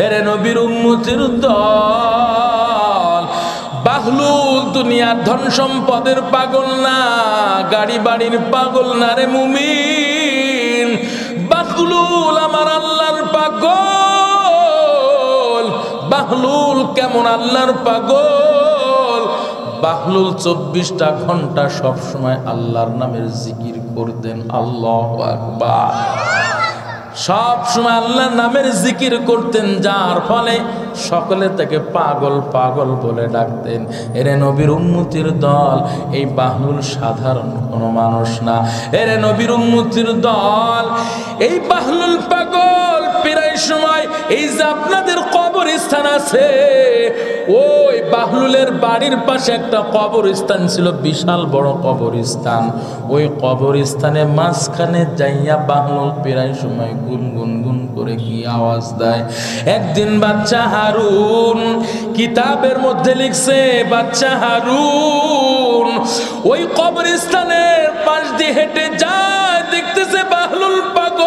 এরে নবীর উম্মতের দল, বাহলুল দুনিয়ার ধন সম্পদের পাগল না, গাড়ি বাড়ির পাগল না রে মুমিন। বাহলুল আমার আল্লাহর পাগল। বাহলুল কেমন আল্লাহর পাগল? বাহলুল 24টা ঘন্টা সব সময় আল্লাহর নামের জিকির করতেন। আল্লাহু আকবার। সব সময় আল্লাহর নামের জিকির করতেন, যার ফলে সকলে তাকে পাগল পাগল বলে ডাকতেন। এরে নবীর উম্মতির দল, এই বাহলুল সাধারণ কোনো মানুষ না। এরে নবীর উম্মতির দল, এই বাহলুল পাগল। প্রায় সময় এই যে আপনাদের কবরস্থান আছে, ওই বাহলুলের বাড়ির পাশে একটা কবরস্থান ছিল, বিশাল বড় কবরস্থান। ওই কবরস্থানে মাঝখানে যাইয়া বাহলুল প্রায় সময় গুনগুন গুন করে কি আওয়াজ দেয়। একদিন বাচ্চা হারুন কিতাবের মধ্যে লিখছে, বাচ্চা হারুন ওই কবরস্থানের পাশ দিয়ে হেঁটে যায়, দেখতেছে বাহলুল পাগল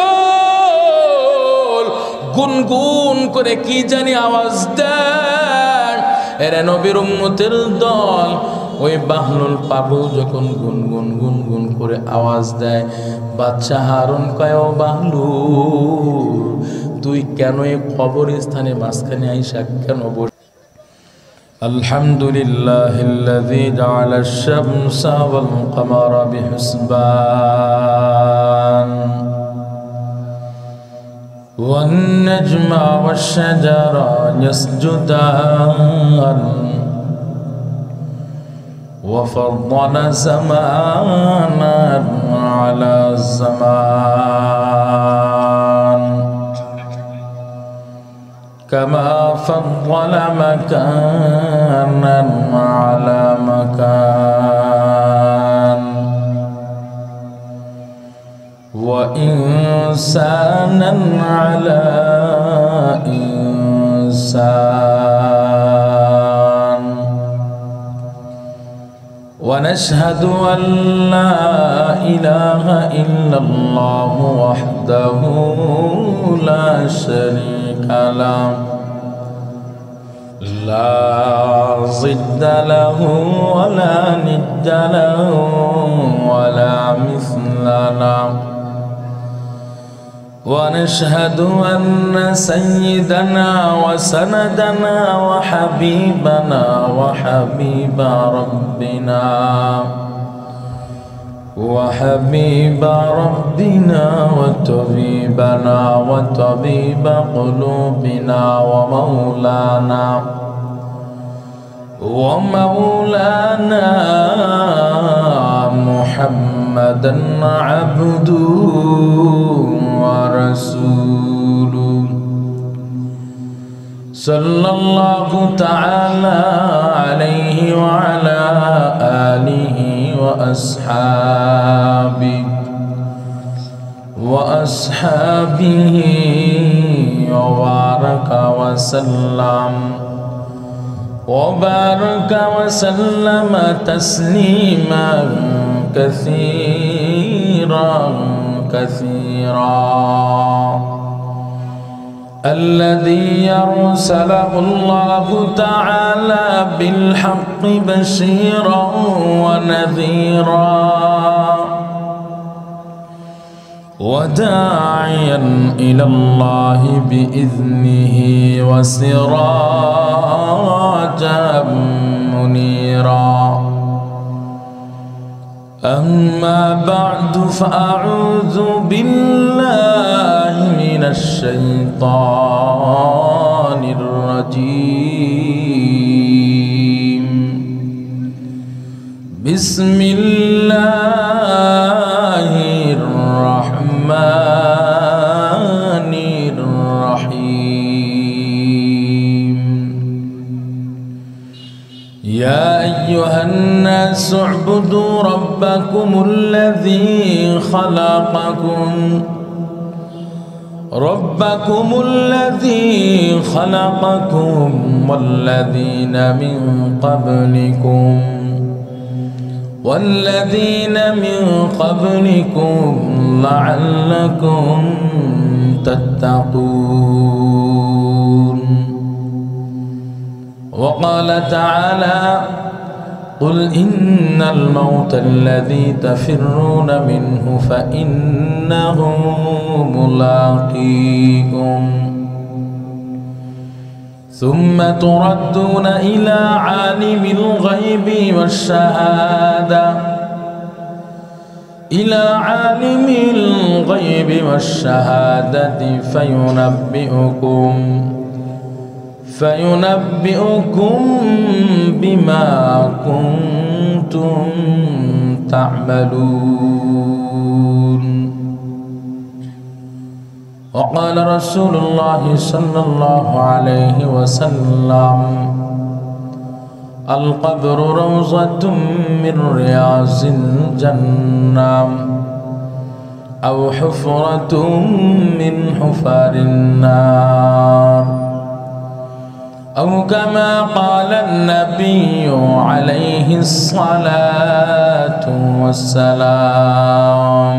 গুনগুন করে কি জানি আওয়াজ দেয়। এরে নবীর উম্মতের দল, ওই বাহলুল পাগল যখন গুনগুন গুনগুন করে আওয়াজ দেয়, বাচ্চা হারুন কয়, ও বাহলুল তুই কেন এই কবরস্থানে মাঝখানে আইসা কেন বস? আলহামদুলিল্লাহিল্লাযী জাআলাশ শামসা ওয়াল কমারা বিহিসবান ওয়ান নাজমা ওয়াশ শাজারা ইয়াসজুদান وفضل زمانا على الزمان كما فضل مكانا على مكان وإنسانا على إنسان. ونشهد أن لا إله إلا الله وحده لا شريك له لا ضد له ولا ند له ولا مثل له. ونشهد أن سيدنا وسندنا وحبيبنا وحبيب ربنا وحبيب ربنا وطبيبنا وطبيب قلوبنا ومولانا محمدا عبده ورسوله صلى الله تعالى عليه وعلى آله وأصحابه وبارك وسلم وبارك وسلم تسليما كثيرا كثيرا. الذي يرسله الله تعالى بالحق بشيرا ونذيرا وداعيا إلى الله بإذنه وسراجا منيرا. أما بعد فأعوذ بالله من الشيطان الرجيم. بسم الله الرحمن الرحيم. يا أيها الناس اعبدوا ربكم الذي خلقكم والذين من قبلكم لعلكم تتقون. وقال تعالى قل إن الموت الذي تفرون منه فإنه ملاقيكم ثم تردون إلى عالم الغيب والشهادة فينبئكم بما كنتم تعملون. وقال رسول الله صلى الله عليه وسلم القبر روضة من رياض الجنة أو حفرة من حفر النار أو كما قال النبي عليه الصلاة والسلام.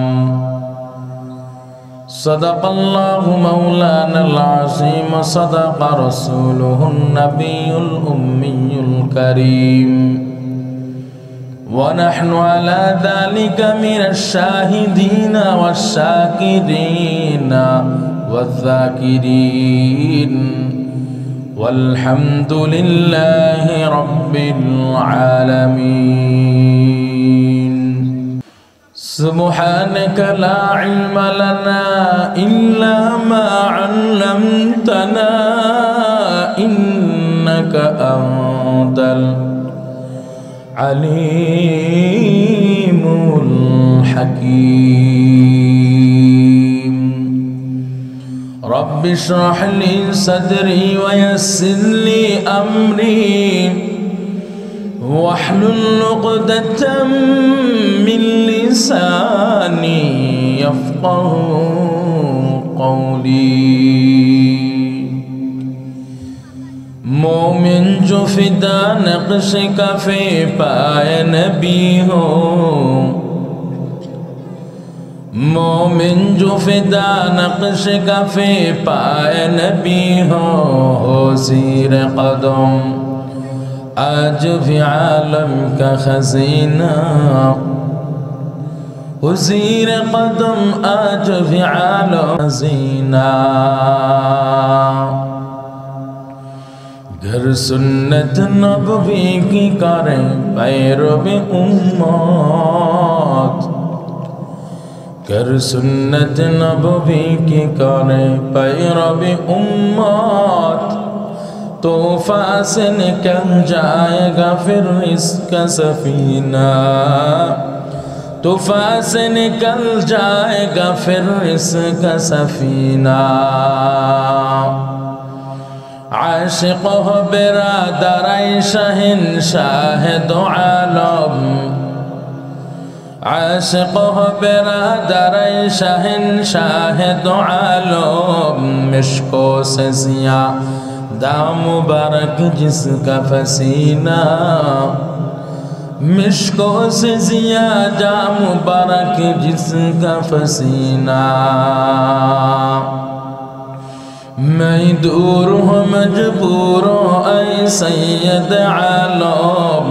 صدق الله مولانا العظيم صدق رسوله النبي الأمي الكريم ونحن على ذلك من الشاهدين والشاكرين والذاكرين والحمد لله رب العالمين. سبحانك لا علم لنا إلا ما علمتنا إنك أنت العليم الحكيم. رب اشرح لي صدري ويسر لي أمري واحلل عقدة من لساني يفقه قولي. मोमिन जो फिदा नक्श कफ़े पाए नबी हो, मोमिन जो फिदा नक्श कफ़े पाए नबी हो ज़ीर कदम आज भी आलम का खजीना, ज़ीर कदम आज भी आलम खजीना। घर सुन्नत नबवी की करें पैरवी उम्मत, घर सुन्नत नबवी की करें पैरवी उम्मत, तोहफा से निकल जाएगा फिर इसका सफीना, तोहफा से निकल जाएगा फिर इसका सफीना। आशिक हो बिरादर शहंशाह दो आलम, आशिक हो बिरादर शहंशाह दो आलम, मिश्को से जिया दाम मुबारक जिसका पसीना, मिश्को से जिया दाम मुबारक जिसका पसीना। मैं दूर हूँ मजबूर हूँ ऐ सैयद आलम,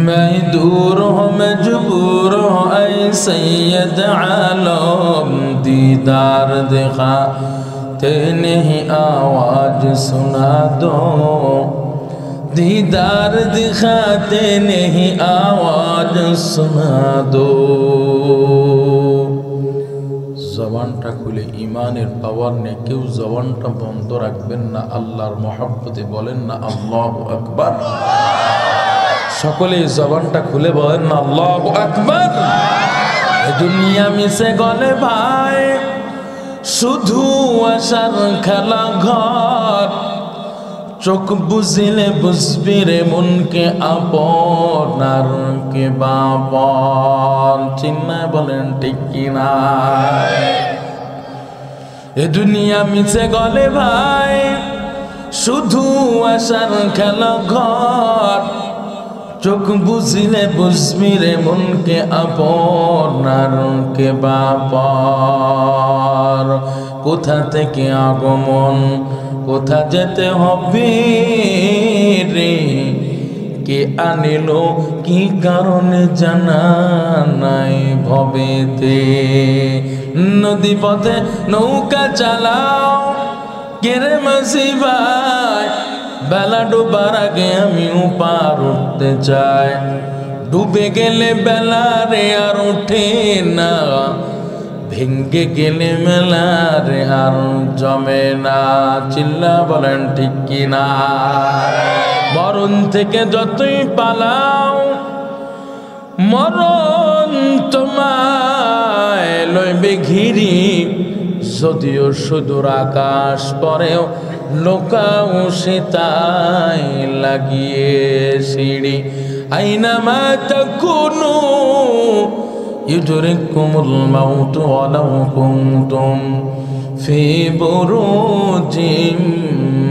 मैं दूर हूँ मजबूर हूँ ऐ सैयद आलम, दीदार दिखाते नहीं आवाज सुना दो, दीदार दिखाते नहीं आवाज सुना दो। জবানটা খুলে ঈমানের পাওয়ার নিয়ে কেউ জবানটা বন্ধ রাখবেন না, আল্লাহর মহব্বতে বলেন না আল্লাহু আকবার। সকলেই জবানটা খুলে বলেন না আল্লাহু আকবার। এই দুনিয়া মিশে গলে ভাই শুধু আশার খেলা ঘর, চোখ বুঝিলে বুঝবি রে মনকে আপনার কে বাপন। চিন্নায় বলেন ঠিক কিনা? এ দুনিয়া মিছে গলে ভাই শুধু আশার খেলা ঘর, চোখ বুঝিলে বুঝবি রে মনকে আপনার কে বাপন। কোথা থেকে আগমন কোথা যেতে হবে রে, কে আনিল কি কারণে জানা নাই ভবেতে। নদী পথে নৌকা চালাও কেরে মাঝি ভাই, বেলা ডুবার আগে আমি পার উঠতে চাই। ডুবে গেলে বেলা রে আর ওঠে না, ভেঙ্গে গেলে মেলা রে আর জমে না। চিল্লা বলেন ঠিক কিনা? মরণ থেকে যতই পালাও মরণ তোমায় লইবে ঘিরি, যদিও সুদূর আকাশ পরেও লোকাও সে তাই লাগিয়ে সিঁড়ি। আইনামা তাকুনু ইউদরিকুমুল মাউতু ওয়ালাউ কুনতুম ফি বুরুজিম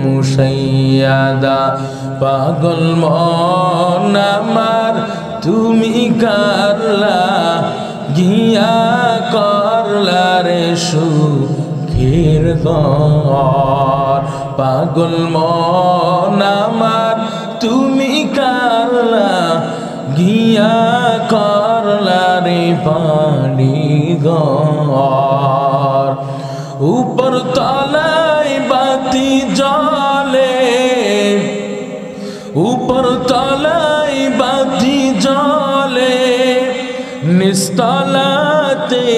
মুশাইয়াদা। পাগল মন আমার তুমি কারলা গিয়া করলা রে সুখের ঘর। পাগল মন আমার তুমি কারলা গিয়া করলা রে বাড়ি ঘর। উপর তলায় বাতি জ্বলে, উপর তলায় বাতি জ্বলে, নিস্তলাতে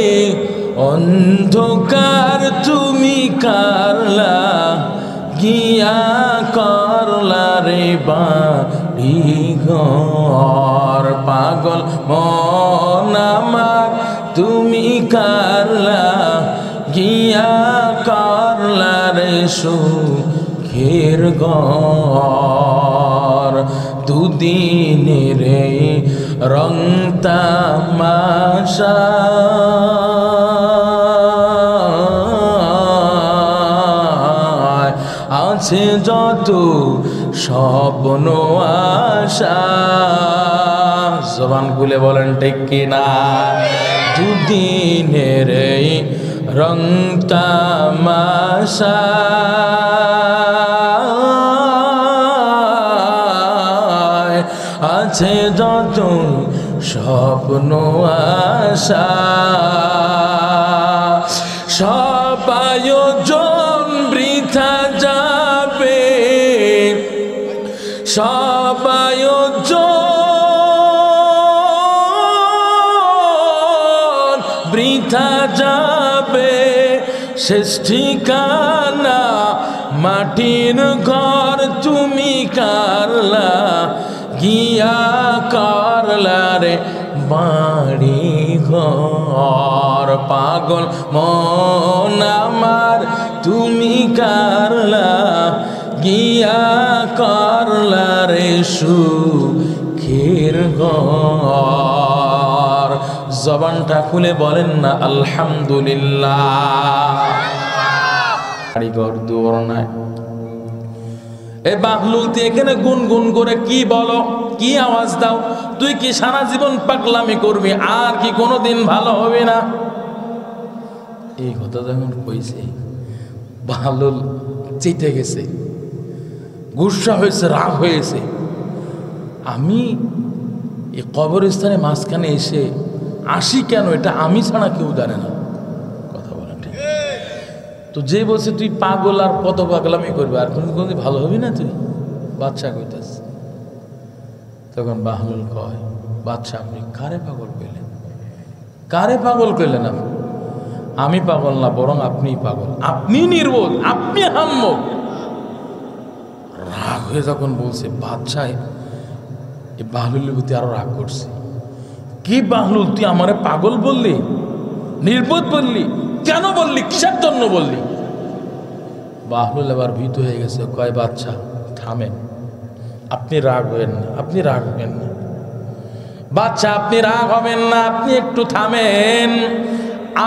অন্ধকার তুমি কারলা গিয়া করলা রে বাড়ি ঘর। পাগল মন আমার তুমি কারলা গিয়া করলা রে সুখের ঘর। দুদিনের রং তামাশা আছে যত স্বপ্ন আশা। জবান খুলে বলেন ঠিক কিনা? দুদিনের রং তামাশা আছে যত স্বপ্ন আশা। সব আয়োজন বৃথা যাবে, সব আয়োজন বৃথা যাবে। শেষ ঠিকানা মাটির ঘর তুমি কারলা গিয়া করলা রে বাড়ি ঘর। পাগল মন আমার তুমি কারলা গিয়া করলা রে সুখের ঘর। জবানটা খুলে বলেন না আলহামদুলিল্লাহ। বাড়ি ঘর দুয়ার নাই। এ বাহলুল তুই এখানে গুনগুন করে কি বলো, কি আওয়াজ দাও? তুই কি সারা জীবন পাগলামি করবি, আর কি কোনোদিন ভালো হবে না? এই কথা যখন কইছে বাহলুল চেতে গেছে, গুসা হয়েছে, রাগ হয়েছে। আমি এই কবরস্থানে মাঝখানে এসে আসি কেন, এটা আমি ছাড়া কেউ জানে না। কথা বলেন ঠিক? তো যে বলছে তুই পাগল আর কত পাগলামি করবি, আর কোনদিন ভালো হবি না তুই? বাদশা কইতাস। তখন বাহলুল কয়, বাদশা আপনি কারে পাগল কইলেন? কারে পাগল কইলেন? আমি পাগল না, বরং আপনিই পাগল, আপনি নির্বোধ, আপনি হাম্মক। রাগ হয়ে যখন বলছে বাদশা, এই বাহলুলের প্রতি আরো রাগ করছে। কি বাহলুল, তুই আমারে পাগল বললি, নির্বোধ বললি, কেন বললি, কিসের জন্য বললি? বাহলুল এবার ভীত হয়ে গেছে, কয় বাদশা থামেন, আপনি রাগ হবেন না, আপনি রাগ হবেন না বাদশা, আপনি রাগ হবেন না, আপনি একটু থামেন,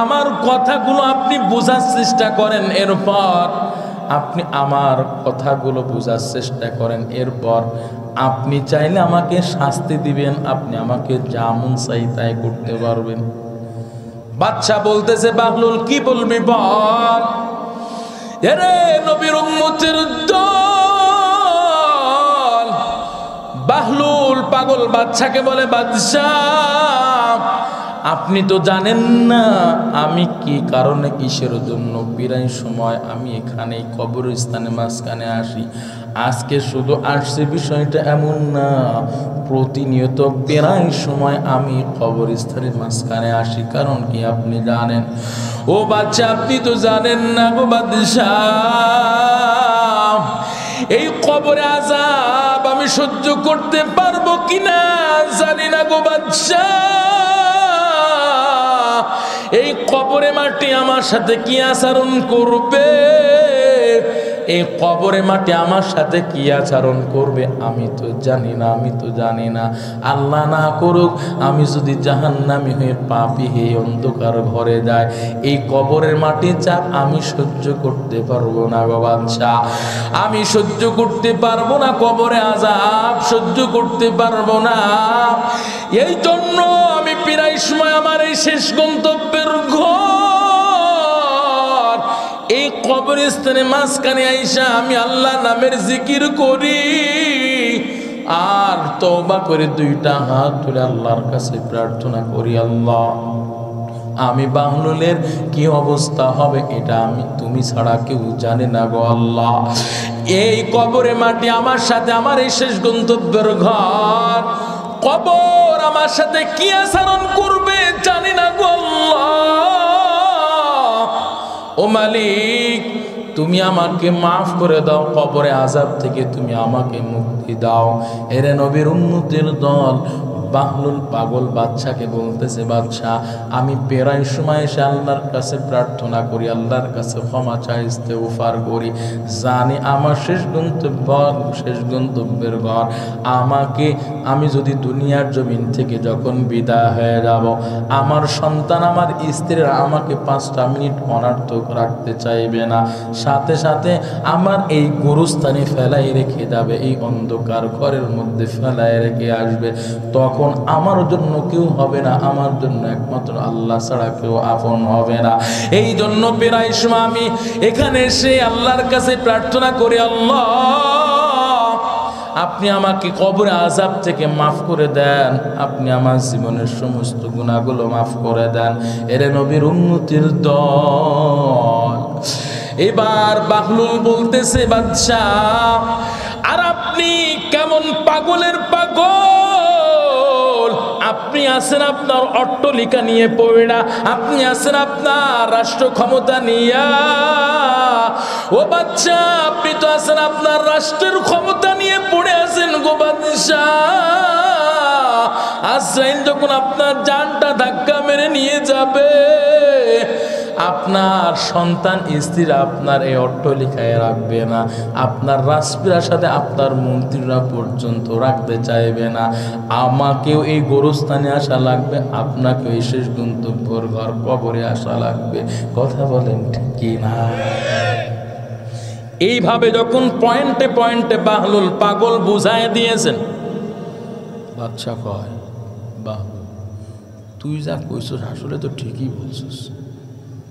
আমার কথাগুলো আপনি বোঝার চেষ্টা করেন, এরপর আপনি আমার কথাগুলো বোঝার চেষ্টা করেন, এরপর আপনি চাইলে আমাকে শাস্তি দিবেন, আপনি আমাকে যা মন চাই তাই করতে পারবেন। বাদশা বলতেছে, বাহলুল কি বলবি বল। এরে নবীর উম্মতের বাদশাকে বলে, বাদশাহ আপনি তো জানেন না আমি কি কারণে কিসের জন্য প্রায় সময় আমি এখানে কবরস্থানে মাঝখানে আসি। আজকে শুধু আসছে বিষয়টা এমন না, প্রতিনিয়ত প্রায় সময় আমি কবরস্থানের মাঝখানে আসি। কারণ কি আপনি জানেন? ও বাচ্চা আপনি তো জানেন না গো বাদশাহ, এই কবরে আযাব আমি সহ্য করতে পারবো কিনা জানি না গো বাদশাহ। এই কবরে মাটি আমার সাথে কি আচরণ করবে, এই কবরে মাটি আমার সাথে কি আচরণ করবে আমি তো জানি না, আমি তো জানি না। আল্লাহ না করুক আমি যদি জাহান্নামী হয়ে পাপী হয়ে অন্ধকার ঘরে যায়, এই কবরের মাটির চাপ আমি সহ্য করতে পারবো না গো বাদশাহ, আমি সহ্য করতে পারবো না, কবরে আযাব সহ্য করতে পারবো না। এই জন্য আমি প্রায় সময় আমার এই শেষ গন্তব্যের ঘর এই কবরস্থানে মাঝখানে আইসা আমি আল্লাহ নামের জিকির করি আর তওবা করে দুইটা হাত তুলে আল্লাহর কাছে প্রার্থনা করি, আল্লাহ আমি বাহলুলের কি অবস্থা হবে এটা আমি তুমি ছাড়া কেউ জানে না গো আল্লাহ। এই কবরে মাটি আমার সাথে আমার এই শেষ গন্তব্যের ঘর, কবর আমার সাথে কি আচরণ করবে জানি না গো আল্লাহ। ও মালিক তুমি আমাকে মাফ করে দাও, কবরে আযাব থেকে তুমি আমাকে মুক্তি দাও। এরে নবীর উম্মতের দল বাহলুল পাগল বাদশাকে বলতেছে, বাদশাহ আমি প্রায় সময় এসে আল্লাহর কাছে প্রার্থনা করি, আল্লাহর কাছে ক্ষমা চাই, ইস্তেগফার করি, জানি আমার শেষ গন্তব্যের ঘর। আমাকে আমি যদি দুনিয়ার জমিন থেকে যখন বিদায় হয়ে যাব, আমার সন্তান আমার স্ত্রীরা আমাকে 5টা মিনিট অনার্থক রাখতে চাইবে না, সাথে সাথে আমার এই গোরস্থানে ফেলাই রেখে যাবে, এই অন্ধকার ঘরের মধ্যে ফেলাই রেখে আসবে। তখন আমার জন্য কেউ হবে না, আমার জন্য একমাত্র আল্লাহ ছাড়া কেউ আপন হবে না। এই জন্য প্রায় সময় আমি এখানে এসে আল্লাহর কাছে প্রার্থনা করি, আল্লাহ আপনি আমাকে কবরে আযাব থেকে মাফ করে দেন, আপনি আমার জীবনের সমস্ত গুনাহগুলো মাফ করে দেন। এরে নবীর উম্মতের দল এবার বাহলুল বলতেছে, বাদশাহ আর আপনি কেমন পাগলের পাগল, আপনি আছেন আপনার অট্টালিকা নিয়ে পড়া, আপনি আছেন আপনার রাষ্ট্র ক্ষমতা নিয়ে। ও বাদশাহ আপনি তো আছেন আপনার রাষ্ট্রের ক্ষমতা নিয়ে পড়ে আছেন গো বাদশাহ। আজরাইল যখন আপনার জানটা ধাক্কা মেরে নিয়ে যাবে, আপনার সন্তান স্ত্রীরা আপনার এই অট্টালিকায় রাখবে না, আপনার রাজপ্রাসাদে আপনার মন্ত্রীরা পর্যন্ত রাখতে চাইবে না। আমাকেও এই গোরস্থানে আসা লাগবে, আপনাকেও এই শেষ গন্তব্যর ঘর কবরে আসা লাগবে। কথা বলেন ঠিক কি না? এইভাবে যখন পয়েন্টে পয়েন্টে বাহলুল পাগল বুঝায় দিয়েছেন, বাদশা কয়, বাহলুল তুই যা কইছস আসলে তো ঠিকই বলছিস।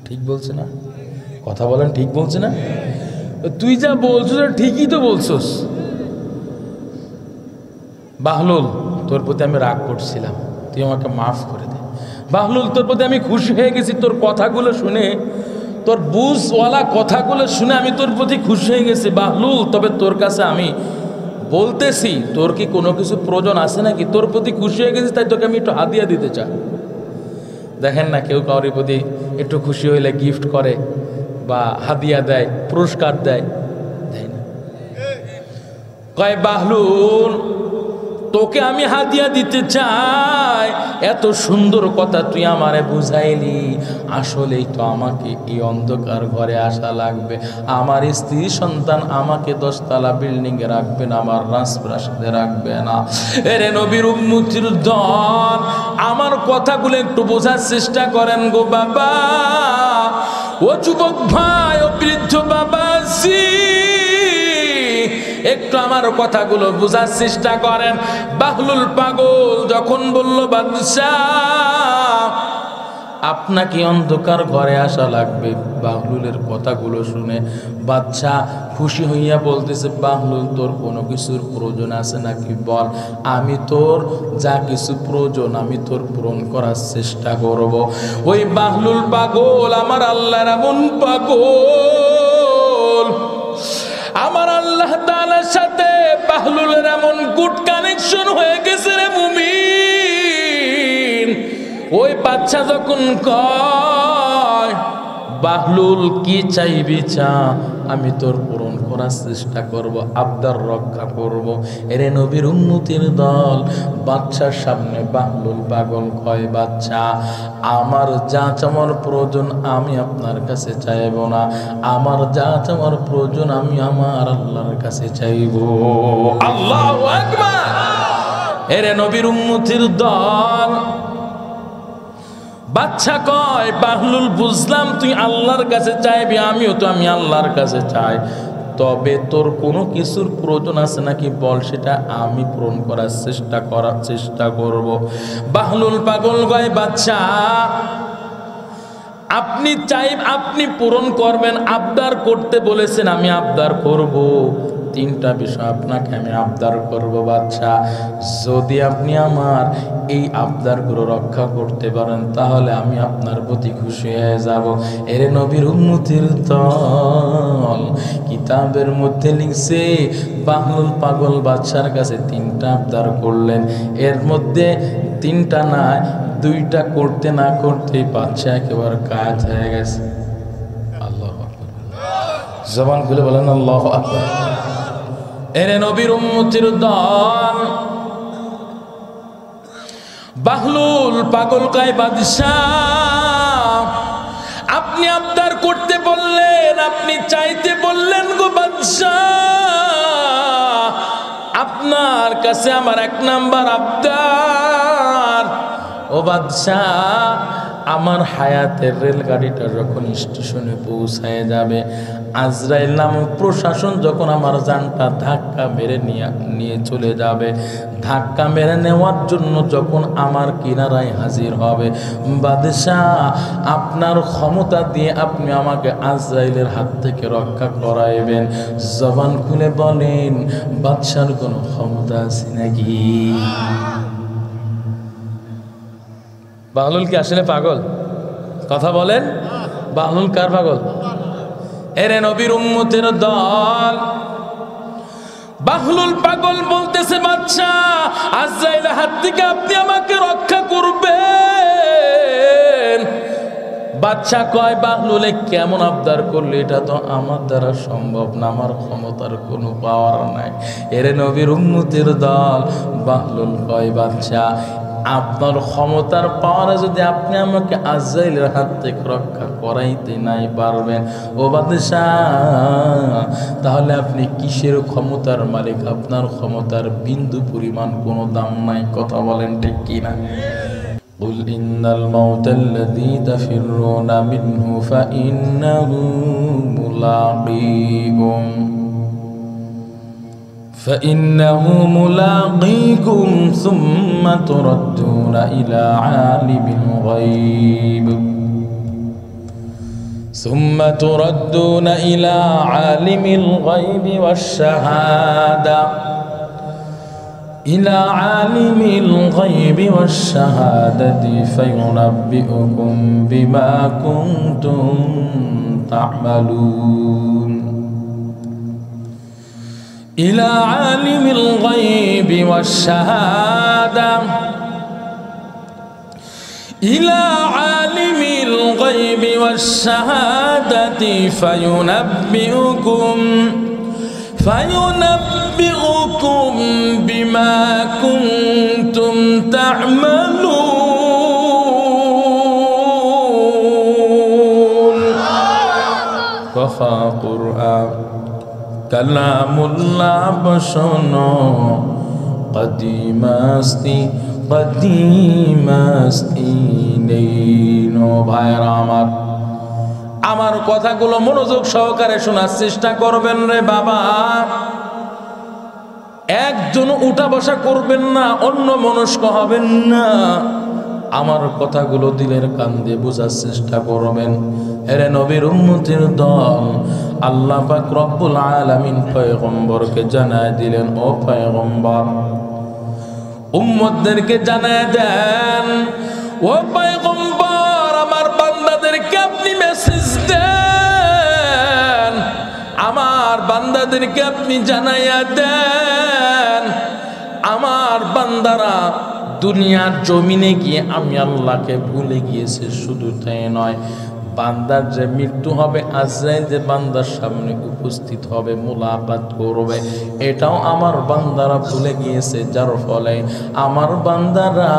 ঠিক বলছে না? কথা বলেন ঠিক বলছে না? তুই যা বলছিস ঠিকই তো বলছিস। বাহলুল তোর প্রতি আমি রাগ করছিলাম, তুই আমাকে মাফ করে দে। বাহলুল তোর প্রতি আমি খুশি হয়ে গেছি, তোর কথাগুলো শুনে, তোর বুঝওয়ালা কথাগুলো শুনে আমি তোর প্রতি খুশি হয়ে গেছি বাহলুল। তবে তোর কাছে আমি বলতেছি, তোর কি কোনো কিছু প্রয়োজন আছে নাকি? তোর প্রতি খুশি হয়ে গেছি তাই তোকে আমি একটু হাদিয়া দিতে চাই। দেখেন না কেউ কাউরির প্রতি একটু খুশি হইলে গিফট করে বা হাদিয়া দেয়, পুরস্কার দেয়, দেয় না? কয় বাহলুল তোকে আমি হাদিয়া দিতে চাই, এত সুন্দর কথা তুই আমারে বুঝাইলি, আসলেই তো আমাকে এই অন্ধকার ঘরে আসা লাগবে, আমার স্ত্রী সন্তান আমাকে 10 তলা বিল্ডিং এ রাখবে না, আমার রাজপ্রাসাদে রাখবে না। এরে নবীর উম্মতির দল আমার কথাগুলো একটু বোঝার চেষ্টা করেন গো বাবা, ও যুবক ভাই, ও বৃদ্ধ বাবাজি, একটু আমার কথাগুলো বোঝার চেষ্টা করেন। বাহলুল পাগল যখন বলল, বাদশাহ আপনাকে অন্ধকার ঘরে আসা লাগবে, বাহলুলের কথাগুলো শুনে বাচ্চা খুশি হইয়া বলতেছে, বাহলুল তোর কোনো কিছুর প্রয়োজন আছে নাকি বল, আমি তোর যা কিছু প্রয়োজন আমি তোর পূরণ করার চেষ্টা করব। ওই বাহলুল পাগল, আমার আল্লাহর এমন পাগল, আমার আল্লাহ তাআলার সাথে বাহলুলের এমন গুড কানেকশন হয়ে গেছে রে মুমিন। ওই বাচ্চা যখন কয়, বাহলুল কি চাইবি চা, আমি তোর পূরণ করার চেষ্টা করব, আবদার রক্ষা করব। এরে নবীর উম্মতির দল, বাচ্চার সামনে বাহলুল পাগল কয়, বাচ্চা আমার যা চাওয়ার প্রয়োজন আমি আপনার কাছে চাইব না, আমার যা চাওয়ার প্রয়োজন আমি আমার আল্লাহর কাছে চাইব। আল্লাহু আকবার। এরে নবীর উম্মতির দল, বাচ্চা কয়, বাহলুল বুঝলাম তুই আল্লাহর কাছে চাইবি, আমি আল্লাহর কাছে চাই, তবে তোর কোনো কিছুর প্রয়োজন আছে নাকি বল, সেটা আমি পূরণ করার চেষ্টা করব। বাহলুল পাগল কয়, বাচ্চা আপনি পূরণ করবেন, আবদার করতে বলেছেন, আমি আবদার করব। তিনটা বিষয় আপনাকে আমি আবদার করব বাচ্চা, যদি আপনি আমার এই আবদারগুলো রক্ষা করতে পারেন তাহলে আমি আপনার প্রতি খুশি হয়ে যাব। এরে নবীর উম্মতির দল, কিতাবের মধ্যে লিখছে বাহলুল পাগল বাচ্চার কাছে তিনটা আবদার করলেন, এর মধ্যে তিনটা না দুইটা করতে না করতে বাচ্চা একেবারে কাজ হয়ে গেছে। আল্লাহু আকবার, জবান খুলে বলেন আল্লাহু আকবার। এরে নবীর উম্মতির দল, বাহলুল পাগল কয়, বাদশাহ আপনি আবদার করতে বললেন, আপনি চাইতে বললেন গো বাদশাহ, আপনার কাছে আমার এক নাম্বার আবদার। ও বাদশাহ, আমার হায়াতের রেলগাড়িটা যখন স্টেশনে পৌঁছায় যাবে, আজরাইল নামক প্রশাসন যখন আমার জানটা ধাক্কা মেরে নিয়ে চলে যাবে, ধাক্কা মেরে নেওয়ার জন্য যখন আমার কিনারায় হাজির হবে, বাদশাহ আপনার ক্ষমতা দিয়ে আপনি আমাকে আজরাইলের হাত থেকে রক্ষা করাইবেন। জবান খুলে বলেন, বাদশার কোনো ক্ষমতা আছে নাকি? বাহলুল কি আসলে পাগল? কথা বলেন, বাহলুল কার পাগল? এরে নবীর উম্মতের দল, বাহলুল পাগল বলতেছে, বাচ্চা আজরাইলের হাত থেকে আপনি আমাকে রক্ষা করবেন। বাচ্চা কয়, বাহলুলে কেমন আবদার করলে, এটা তো আমার দ্বারা সম্ভব না, আমার ক্ষমতার কোনো পাওয়ার নাই। এরে নবীর উম্মতের দল, বাহলুল কয়, বাচ্চা আপনার ক্ষমতার পাওয়ারে যদি আপনি আমাকে আজরাইলের হাত থেকে রক্ষা করাইতে নাই পারবেন, ও বাদশাহ তাহলে আপনি কিসের ক্ষমতার মালিক? আপনার ক্ষমতার বিন্দু পরিমাণ কোনো দাম নাই। কথা বলেন ঠিক কিনা? قل إن الموت الذي تفرون منه فإنه ملاقيكم ثم تردون إلى عالم الغيب والشهادة فينبئكم بما كنتم تعملون. إلى عالم الغيب والشهادة فينبئكم بما كنتم تعملون. كفى قرآن কালামুল্লাহ বসনো কদিমাস্তি নেই। ভাইরা আমার কথাগুলো মনোযোগ সহকারে শোনার চেষ্টা করবেন রে বাবা। একজন উঠা বসা করবেন না, অন্য মনস্ক হবেন না, আমার কথাগুলো দিলের কান দিয়ে বোঝার চেষ্টা করবেন। এরে নবীর উম্মতের দল, আল্লাহ পাক রব্বুল আলামিন পয়গম্বরকে জানায় দিলেন, ও পয়গম্বর উম্মতদেরকে জানায় দেন, ও পয়গম্বর আমার বান্দাদেরকে আপনি মেসেজ দেন, আমার বান্দাদেরকে আপনি জানাইয়া দেন আমার বান্দারা দুনিয়ার জমিনে গিয়ে আমি আল্লাহকে ভুলে গিয়েছে। শুধু তাই নয়, বান্দার যে মৃত্যু হবে, আজরাইল যে বান্দার সামনে উপস্থিত হবে, মুলাকাত করবে, এটাও আমার বান্দারা ভুলে গিয়েছে। যার ফলে আমার বান্দারা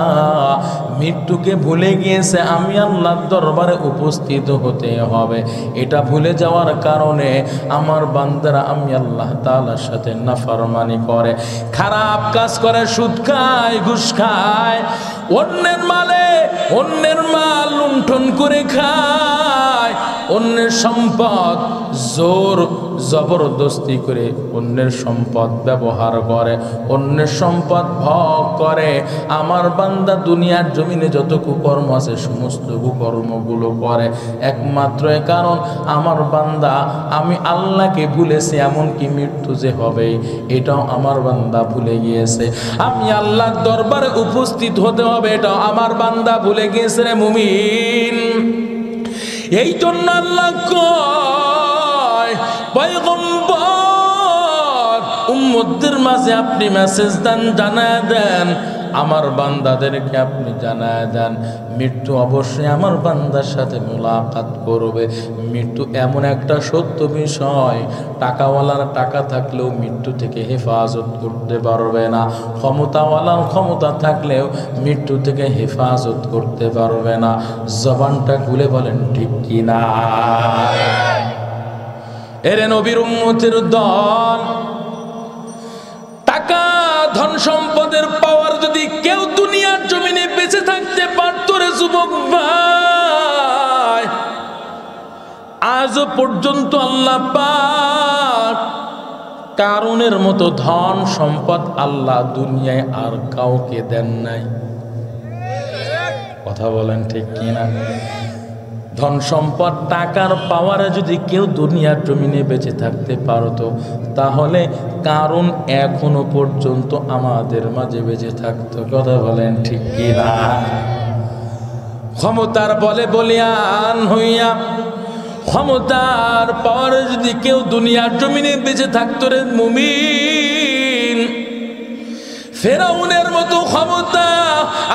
মৃত্যুকে ভুলে গিয়েছে, আমি আল্লাহর দরবারে উপস্থিত হতে হবে। এটা ভুলে যাওয়ার কারণে আমার বান্দারা আমি আল্লাহ তাআলার সাথে নাফরমানি করে, খারাপ কাজ করে, সুদ খায়, ঘুষ খায়, অন্যের মাল লুণ্ঠন করে খায়, অন্যের সম্পদ জোর জবরদস্তি করে অন্যের সম্পদ ব্যবহার করে, অন্যের সম্পদ ভোগ করে। আমার বান্দা দুনিয়ার জমিনে যত কুকর্ম আছে সমস্ত কুকর্মগুলো করে একমাত্র কারণ আমার বান্দা আমি আল্লাহকে ভুলেছে। এমনকি মৃত্যু যে হবে এটাও আমার বান্দা ভুলে গিয়েছে। আমি আল্লাহর দরবারে উপস্থিত হতে হবে, এটাও আমার বান্দা ভুলে গিয়েছে রে মুমিন। এই জন্য আল্লাহ কয়, পয়গম্বর উম্মতদের মাঝে আপনি মেসেজ দেন, জানায় দেন, আমার বান্দাদেরকে আপনি জানায় দেন মৃত্যু অবশ্যই আমার বান্দার সাথে মুলাকাত করবে। মৃত্যু এমন একটা সত্য বিষয়, টাকাওয়ালার টাকা থাকলেও মৃত্যু থেকে হেফাজত করতে পারবে না, ক্ষমতাওয়ালার ক্ষমতা থাকলেও মৃত্যু থেকে হেফাজত করতে পারবে না। জবানটা খুলে বলেন ঠিক কি না? এরে নবীর উম্মতের দল, টাকা ধন সম্পদের পাওয়ার যদি কেউ দুনিয়ার জমিনে বেঁচে থাকতে পারত রে যুবক ভাই, আজও পর্যন্ত আল্লাহ পাক কারুনের মতো ধন সম্পদ আল্লাহ দুনিয়ায় আর কাউকে দেন নাই। কথা বলেন ঠিক কিনা? ধন সম্পদ টাকার পাওয়ারে যদি কেউ দুনিয়ার জমিনে বেঁচে থাকতে পারতো তাহলে কারণ এখনো পর্যন্ত আমাদের মাঝে বেঁচে থাকতো। কথা বলেন ঠিক কিনা? ক্ষমতার বলে বলিয়ান হইয়া ক্ষমতার পাওয়ারে যদি কেউ দুনিয়ার জমিনে বেঁচে থাকতো রে মুমিন, ফেরাউনের মতো ক্ষমতা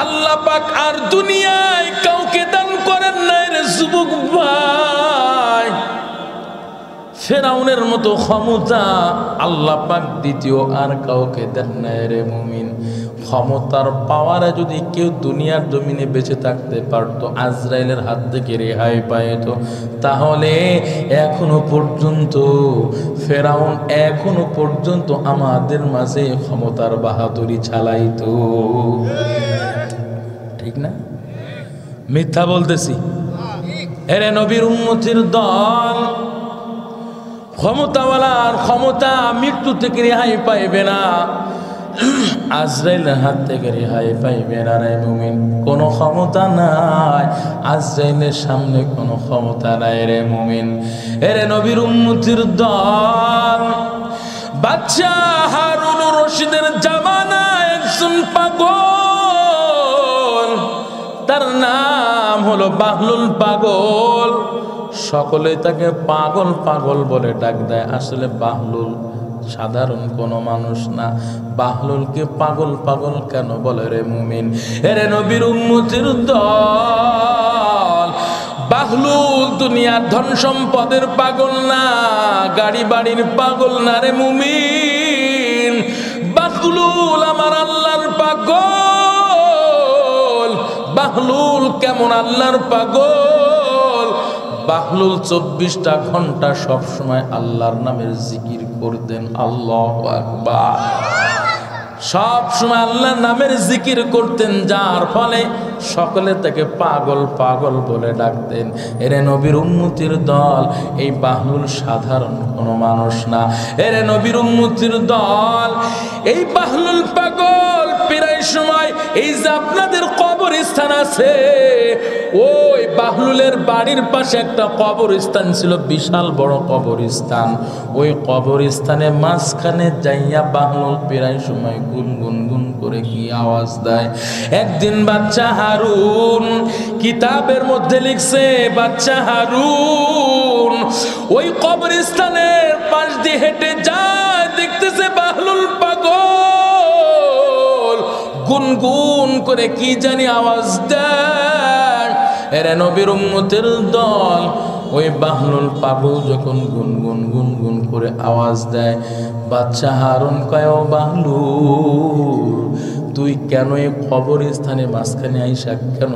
আল্লাহ পাক আর দুনিয়ায় কাউকে দান করেন নাই রে যুবক ভাই। ফেরাউনের মতো ক্ষমতা আল্লাহ পাক দ্বিতীয় আর কাউকে দেন নাই রে মুমিন। ক্ষমতার পাওয়ারে যদি কেউ দুনিয়ার জমিনে বেঁচে থাকতে পারতো, আজরাইলের হাত থেকে রেহাই পাইত, তাহলে এখনো পর্যন্ত ফেরাউন এখনো পর্যন্ত আমাদের মাঝে ক্ষমতার বাহাদুরি চালাইতো। ঠিক না? মিথ্যা বলতেছি? এরে নবীর উম্মতের দল, ক্ষমতাওয়ালার ক্ষমতা মৃত্যু থেকে রেহাই পাইবে না, আজরাইলের হাত থেকে রেহাই পাইবে না রে মুমিন। কোনো ক্ষমতা নাই, আজরাইলের সামনে কোনো ক্ষমতা নাই রে মুমিন। এরে নবীর উম্মতের দল, বাদশা হারুনুর রশিদের জামানায় একজন পাগল, তার নাম হলো বাহলুল পাগল। সকলে তাকে পাগল পাগল বলে ডাক দেয়। আসলে বাহলুল সাধারণ কোনো মানুষ না। বাহলুলকে পাগল পাগল কেন বলে রে মুমিন? এরে নবীর উম্মতের দল, বাহলুল দুনিয়ার ধন সম্পদের পাগল না, গাড়ি বাড়ির পাগল না রে মুমিন। বাহলুল আমার আল্লাহর পাগল। বাহলুল কেমন আল্লাহর পাগল? বাহলুল 24টা ঘন্টা সব সময় আল্লাহর নামের জিকির করতেন। আল্লাহু আকবার। সব সময় আল্লাহর নামের জিকির করতেন, যার ফলে সকলে তাকে পাগল পাগল বলে ডাকতেন। এরে নবীর উম্মতির দল, এই বাহলুল সাধারণ কোনো মানুষ না। এরে নবীর উম্মতির দল, এই বাহলুল পাগল প্রায় সময় এই যে আপনাদের কবরস্থান আছে, ওই বাহলুলের বাড়ির পাশে একটা কবরস্থান ছিল, বিশাল বড় কবরস্থান। ওই কবরস্থানে মাঝখানে যাইয়া বাহলুল প্রায় সময় গুনগুন গুন করে কি আওয়াজ দেয়। একদিন বাচ্চা হারুন কিতাবের মধ্যে লিখছে, বাচ্চা হারুন ওই কবরস্থানের পাশ দিয়ে হেঁটে যায়, দেখতেছে বাহলুল পাগল গুনগুন করে কি জানি আওয়াজ দেয়। এরা নবীর উম্মতের দল, ওই বাহলুল পাগল যখন গুনগুন গুনগুন করে আওয়াজ দেয়, বাচ্চা হারুন কয়, ও বাহলুল তুই কেন এই কবরস্থানে মাঝখানে আইসা কেন